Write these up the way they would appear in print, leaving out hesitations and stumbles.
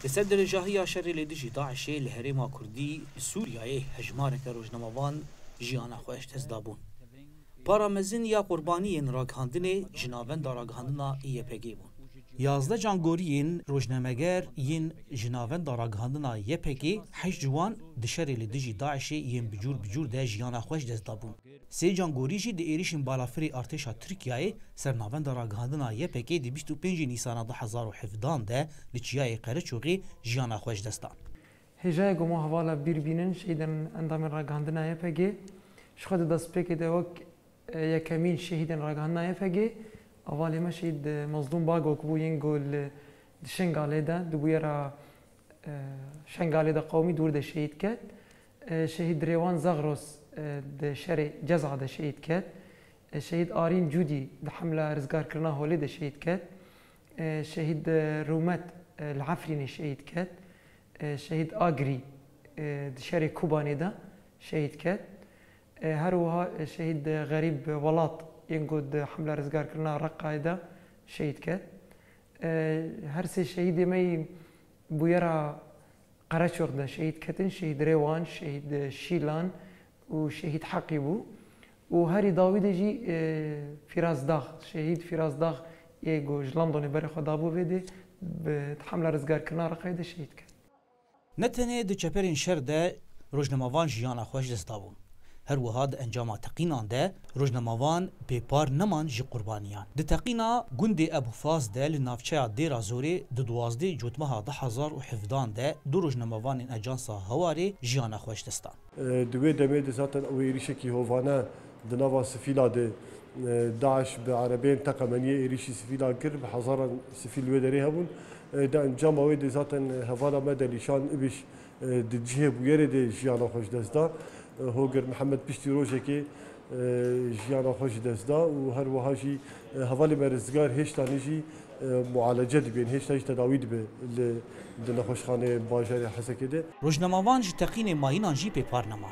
لسر درجاهی شر لیدجی داعش لهرما کردی سوریای هجمارک روزنامه‌وان جیانا خوش تزدابون. پارامزین یا قربانی راگهاندن جناوند راگهاندنا YPG بون. 11 جانگورین روزنامه‌گر ین جناوند راگهاندنا YPG 8 جوان دشر لیدجی داعش ین بجور ده جیانا خوش تزدابون. 3 جانگوری جی ده ایریشن بالافری ارتشا ترکیه سرناوند راگهاندنا YPG دی 25 نیسان 2017 ده لچیای قرچوقی جیانا خوش دستان. هجای گما حوالا بیربینن شهیدن اندام راگهاندنا YPG شخود دست پک دوک یکمین شهیدن راگهاندنا YPG اول ما شهید مظلوم باگو کبو ینگول شنگاله ده دوباره شنگاله ده قومی دور ده شهید کرد شهید ریوان زغروس ده شر جزعه ده شهید کرد شهید آرین جودی ده حمله رزگار کرنا هولی ده شهید کرد شهید رومت العفرینی شهید کرد شهید آگری ده شر کوبانی ده شهید کرد هر وها شهید غریب ولات ینگود حمله رزگار کرنا رقایده شهید کرد هر سه شهید می بویرا قرچوق ده شهید کتن شهید ریوان شهید شیلان و شهید حقی بو و هری داوید جی فیرازداغ شهید فیرازداغ یگو جلاندونی بر خدا بو ویده به حمله رزگار کرنا رقایده شهید کرد. نتنه دو چپرین شر ده روزنامه‌وان جیانا خوش دستابون. هر وهاد انجام تقینان ده روزنامه‌وان بپار نمان جی قربانیان. ده تقینا گوند ابو فاز ده لنافچه دیرا زوری ده 12 جوتمها 2017 ده دو روزنامه‌وان اجانسا هواری جیانا خوش دستان. دوی دمه ده زاتن او ایریشه کی هوانه ده نوا سفیلا ده داعش بعربين تقمنيه ايريشي سفيلا كر بحزارا سفيل ودري هبون ده انجام ويد زاتن هفالا مدى لشان ابش دجيه بويري دي جيانا خوش دستا هوگر محمد پشتی روزه که جیانا خوش دستا و هر وهاجی حوالی مرزگار هشتا نجی معالجه دبین هشتا تداوی دبه لنخوشخانه باجر حسکه ده. روزنامه‌وان جی تقین ماینان جی پیپار نمان.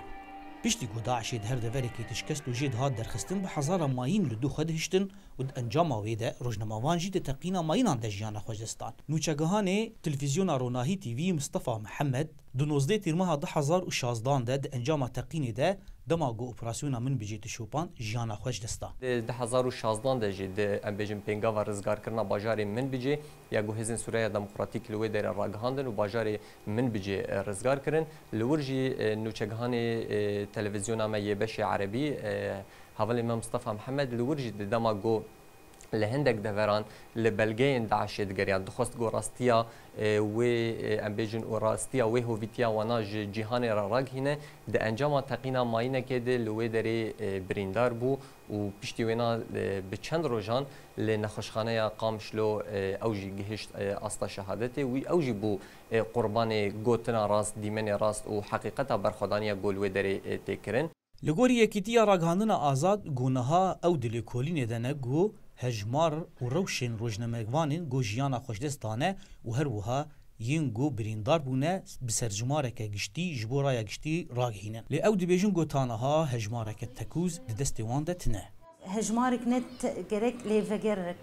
پشتی گوداعشی هر دوری که تشکست و جید هاد درخستن به هزار ماین لدو خود هشتن و انجام ویده روزنامه‌وان جی تقین ماینان ده جیانا خوزستان. نوچگهان تلویزیون روناهی تیوی مصطفى محمد 12 تیرماه 2016 ده انجام تقین ده دماغو اپراسیونا من بجیت شوپان جیانا خوش دستان. 2016 ده جی ده ام بجیم پنگا و رزگار کرنا باجاری من بجی یا گوهزین سوریه دموکراتیک لوی در راگهاندن و باجاری من بجی رزگار کرن لورجی نوچگهان تلویزیون ما یبش عربی حوالی ما مصطفى محمد لورجی دماغو لهندك دفران لبلغين داعش دغريان دخست جو راستيا و امبيجن وراستيا و هوفيتيا وناج جهان راغ هنا د انجام تقينا ماينه كده لو دري بريندار بو و پشتي وينا بچند روجان لنخشخانه قامشلو اوجي گهشت استا شهادته و اوجي بو قربان گوتنا راست ديمن راست و حقيقتا برخدانيا گول و دري تكرن لگوری یکیتیا راگهاندنا آزاد گونها او دلکولین دنگو هجمار و روشن روزنامه‌وانین گو جیانا خوشدستانه و هر وها ینگو بریندار بونه بسرجمارک گشتی جبورای گشتی راگهینن لی او دبیجن گوتانها هجمارک تکوز دست وان دتنه هجمارك نت جرك ليفجرك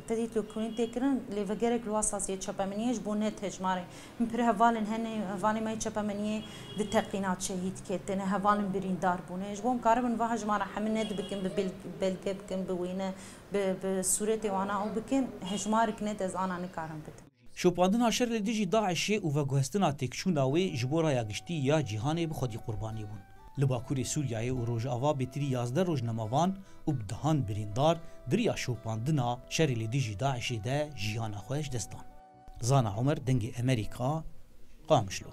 تديت لو كونين تكرن ليفجرك الواساسية شبامنيش بونت هجماري من بره هفالن هفالي ما شبامنيه دتقينات شهيد كتن هفالن بريندار بونيش بوم كاربن فا هجمارة حمنت بكن ببلقة بكن بوينة بصورة وانا او بكن هجمارك نت از انا نكارن بت شوپاندنا شر لدیجی داعشی و وگوهستنا تکشوناوی جبورای گشتی یا جهانی بخودی قربانی بون. لباکوری سوریای و روژاوا بتری 11 روزنامه‌وان و بدهان بریندار دریا شوپاندنا شر لدیجی داعشی ده جیانا خوش دستان. زانا عمر دنگ امریکا قامشلو.